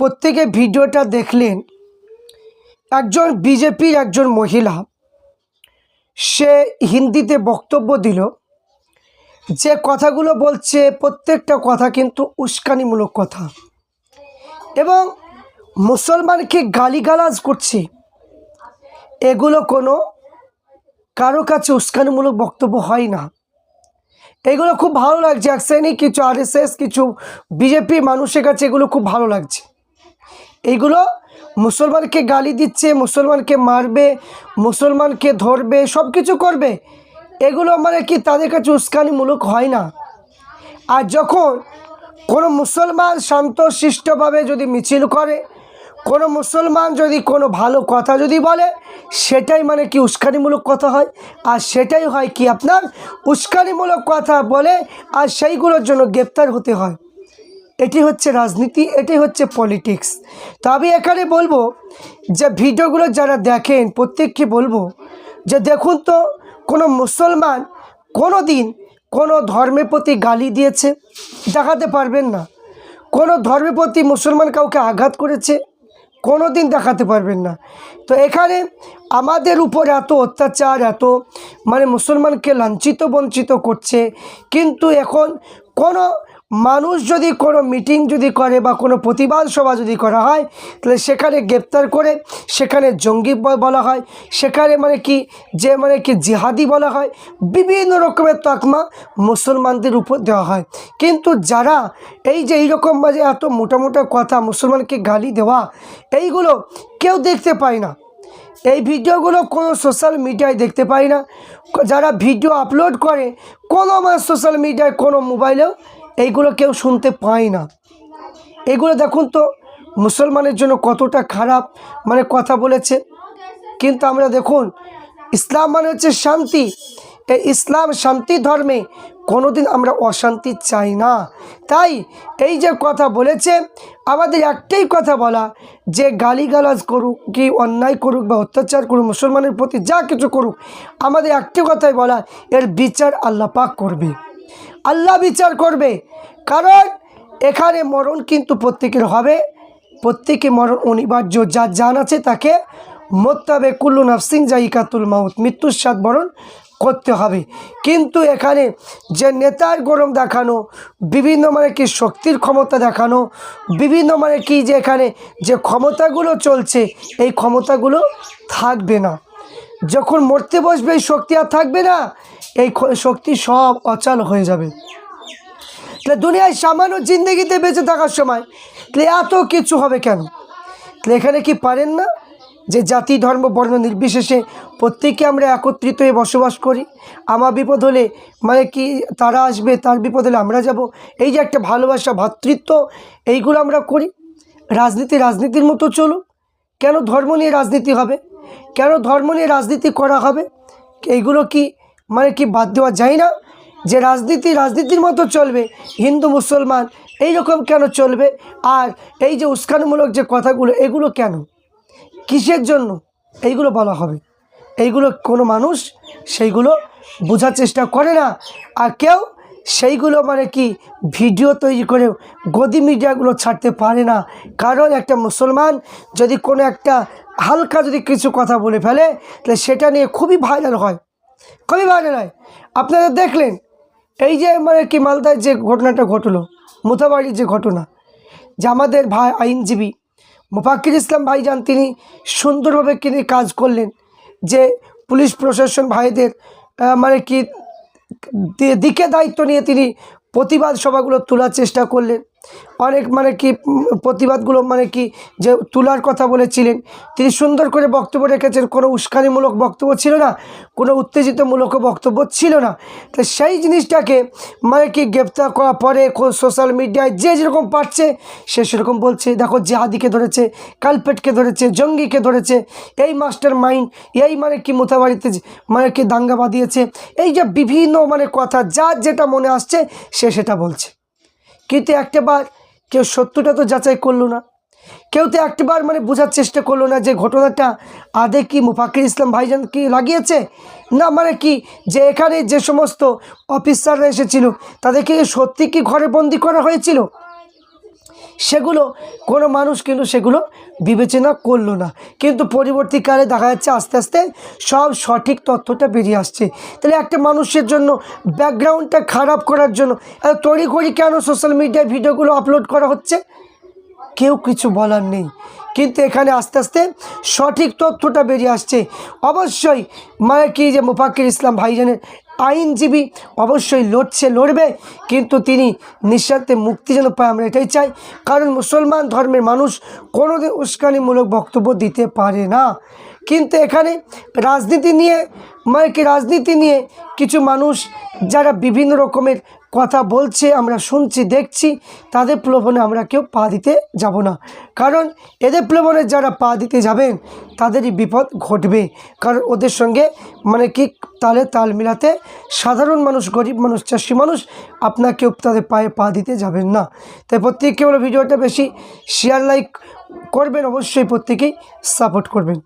প্রত্যেকে ভিডিওটা দেখলেন, একজন বিজেপির একজন মহিলা সে হিন্দিতে বক্তব্য দিল, যে কথাগুলো বলছে প্রত্যেকটা কথা কিন্তু উস্কানিমূলক কথা এবং মুসলমানকে গালিগালাজ করছে। এগুলো কোনো কারো কাছে উস্কানিমূলক বক্তব্য হয় না। এগুলো খুব ভালো লাগছে, এক শ্রেণী কিছু আরএসএস কিছু বিজেপি মানুষের কাছে এগুলো খুব ভালো লাগছে। এইগুলো মুসলমানকে গালি দিচ্ছে, মুসলমানকে মারবে, মুসলমানকে ধরবে, সব কিছু করবে। এগুলো মানে কি তাদের কাছে উস্কানিমূলক হয় না। আর যখন কোনো মুসলমান শান্ত শিষ্টভাবে যদি মিছিল করে, কোনো মুসলমান যদি কোনো ভালো কথা যদি বলে, সেটাই মানে কি উস্কানিমূলক কথা হয়। আর সেটাই হয় কি আপনার উস্কানিমূলক কথা বলে, আর সেইগুলোর জন্য গ্রেপ্তার হতে হয়। এটি হচ্ছে রাজনীতি, এটি হচ্ছে পলিটিক্স। তো আমি এখানে বলবো যে ভিডিওগুলো যারা দেখেন প্রত্যেককে বলবো যে দেখুন তো, কোনো মুসলমান কোনো দিন কোনো ধর্মের প্রতি গালি দিয়েছে? দেখাতে পারবেন না। কোনো ধর্মের প্রতি মুসলমান কাউকে আঘাত করেছে? কোনো দিন দেখাতে পারবেন না। তো এখানে আমাদের উপর এত অত্যাচার, এত মানে মুসলমানকে লাঞ্ছিত বঞ্চিত করছে, কিন্তু এখন কোনো মানুষ যদি কোনো মিটিং যদি করে বা কোনো প্রতিবাদ সভা যদি করা হয়, তাহলে সেখানে গ্রেপ্তার করে সেখানে জঙ্গি বলা হয়, সেখানে মানে কি যে মানে কি জিহাদি বলা হয়, বিভিন্ন রকমের তকমা মুসলমানদের উপর দেওয়া হয়। কিন্তু যারা এই যে এইরকম মানে এত মোটা মোটা কথা মুসলমানকে গালি দেওয়া, এইগুলো কেউ দেখতে পায় না। এই ভিডিওগুলো কোনো সোশ্যাল মিডিয়ায় দেখতে পাই না। যারা ভিডিও আপলোড করে কোনো আমার সোশ্যাল মিডিয়ায় কোনো মোবাইলেও এইগুলো কেউ শুনতে পায় না। এগুলো দেখুন তো মুসলমানের জন্য কতটা খারাপ মানে কথা বলেছে। কিন্তু আমরা দেখুন, ইসলাম মানে হচ্ছে শান্তি। এই ইসলাম শান্তি ধর্মে কোনোদিন আমরা অশান্তি চাই না। তাই এই যে কথা বলেছে, আমাদের একটাই কথা বলা, যে গালিগালাজ করুক কি অন্যায় করুক বা অত্যাচার করুক মুসলমানের প্রতি যা কিছু করুক, আমাদের একটাই কথাই বলা, এর বিচার আল্লাহ পাক করবে, আল্লাহ বিচার করবে। কারণ এখানে মরণ কিন্তু প্রত্যেকের হবে, প্রত্যেকে মরণ অনিবার্য। যার জান আছে তাকে মরতে হবে, কুল্লু নাফসিন জাইকাতুল মাউত, মৃত্যুর স্বাদ বরণ করতে হবে। কিন্তু এখানে যে নেতার গরম দেখানো, বিভিন্ন মানে কি শক্তির ক্ষমতা দেখানো, বিভিন্ন মানে কি যে এখানে যে ক্ষমতাগুলো চলছে, এই ক্ষমতাগুলো থাকবে না। যখন মরতে বসবে এই শক্তি আর থাকবে না, এই শক্তি সব অচল হয়ে যাবে। তাহলে দুনিয়ায় সামান্য জিন্দগিতে বেঁচে থাকার সময় তাহলে এত কিছু হবে কেন? তাহলে এখানে কি পারেন না যে জাতি ধর্ম বর্ণ নির্বিশেষে প্রত্যেকে আমরা একত্রিত হয়ে বসবাস করি? আমার বিপদ হলে মানে কি তারা আসবে, তার বিপদ হলে আমরা যাব। এই যে একটা ভালোবাসা ভ্রাতৃত্ব, এইগুলো আমরা করি। রাজনীতি রাজনীতির মতো চলুক। কেন ধর্ম নিয়ে রাজনীতি হবে? কেন ধর্ম নিয়ে রাজনীতি করা হবে? এইগুলো কি মানে কি বাদ দেওয়া যায় না? যে রাজনীতি রাজনীতির মতো চলবে, হিন্দু মুসলমান এইরকম কেন চলবে? আর এই যে উস্কানিমূলক যে কথাগুলো, এগুলো কেন, কিসের জন্য এইগুলো বলা হবে? এইগুলো কোনো মানুষ সেইগুলো বোঝার চেষ্টা করে না। আর কেউ সেইগুলো মানে কি ভিডিও তৈরি করে গদি মিডিয়াগুলো ছাড়তে পারে না। কারণ একটা মুসলমান যদি কোনো একটা হালকা যদি কিছু কথা বলে ফেলে, তাহলে সেটা নিয়ে খুবই ভাইরাল হয়, খুবই ভাইরাল হয়। আপনারা দেখলেন এই যে মানে কি মালদায় যে ঘটনাটা ঘটলো, মোথাবাড়ির যে ঘটনা, যে আমাদের ভাই আইনজীবী মোফাক্কির ইসলাম ভাইজান তিনি সুন্দরভাবে তিনি কাজ করলেন, যে পুলিশ প্রশাসন ভাইদের মানে কি দিকে দায়িত্ব নিয়ে তিনি প্রতিবাদ সভাগুলো তোলার চেষ্টা করলেন। অনেক মানে কি প্রতিবাদগুলো মানে কি যে তোলার কথা বলেছিলেন, তিনি সুন্দর করে বক্তব্য রেখেছেন। কোনো উস্কানিমূলক বক্তব্য ছিল না, কোনো উত্তেজিতমূলক বক্তব্য ছিল না। তো সেই জিনিসটাকে মানে কি গ্রেপ্তার করার পরে সোশ্যাল মিডিয়ায় যে যেরকম পারছে সে সেরকম বলছে, দেখো জিহাদিকে ধরেছে, কালপেটকে ধরেছে, জঙ্গিকে ধরেছে, এই মাস্টার মাইন্ড, এই মানে কি মোথাবাড়িতে মানে কি দাঙ্গা বাঁধিয়েছে, এই যে বিভিন্ন মানে কথা যার যেটা মনে আসছে সে সেটা বলছে। কিন্তু একটাবার কেউ সত্যটা তো যাচাই করলো না, কেউ তো একটাবার মানে বোঝার চেষ্টা করলো না যে ঘটনাটা আদে কি মোফাক্কির ইসলাম ভাইজান কি লাগিয়েছে, না মানে কি যে এখানে যে সমস্ত অফিসাররা এসেছিল তাদেরকে সত্যি কি ঘরে বন্দি করা হয়েছিল। সেগুলো কোনো মানুষ কিন্তু সেগুলো বিবেচনা করলো না, কিন্তু পরবর্তীকালে দেখা যাচ্ছে আস্তে আস্তে সব সঠিক তথ্যটা বেরিয়ে আসছে। তাহলে একটা মানুষের জন্য ব্যাকগ্রাউন্ডটা খারাপ করার জন্য এত তড়িঘড়ি কেন সোশ্যাল মিডিয়ায় ভিডিওগুলো আপলোড করা হচ্ছে? কেউ কিছু বলার নেই, কিন্তু এখানে আস্তে আস্তে সঠিক তথ্যটা বেরিয়ে আসছে। অবশ্যই মানে কি যে মুফাক্কির ইসলাম ভাইজানের আইনজীবী অবশ্যই লড়বে, কিন্তু তিনি নিঃস্বার্থে মুক্তি যেন পায়, আমরা এটাই চাই। কারণ মুসলমান ধর্মের মানুষ কোনোদিন উস্কানিমূলক বক্তব্য দিতে পারে না। কিন্তু এখানে রাজনীতি নিয়ে কিছু মানুষ যারা বিভিন্ন রকমের কথা বলছে, আমরা শুনছি দেখছি, তাদের প্রলোভনে আমরা কেউ পা দিতে যাব না। কারণ এদের প্রলোভনে যারা পা দিতে যাবেন তাদেরই বিপদ ঘটবে। কারণ ওদের সঙ্গে তাল মিলাতে সাধারণ মানুষ, গরিব মানুষ, চাষি মানুষ আপনাকেও তাদের পায়ে পা দিতে যাবেন না। তাই প্রত্যেককে বলো ভিডিওটা বেশি শেয়ার লাইক করবেন, অবশ্যই প্রত্যেকেই সাপোর্ট করবেন।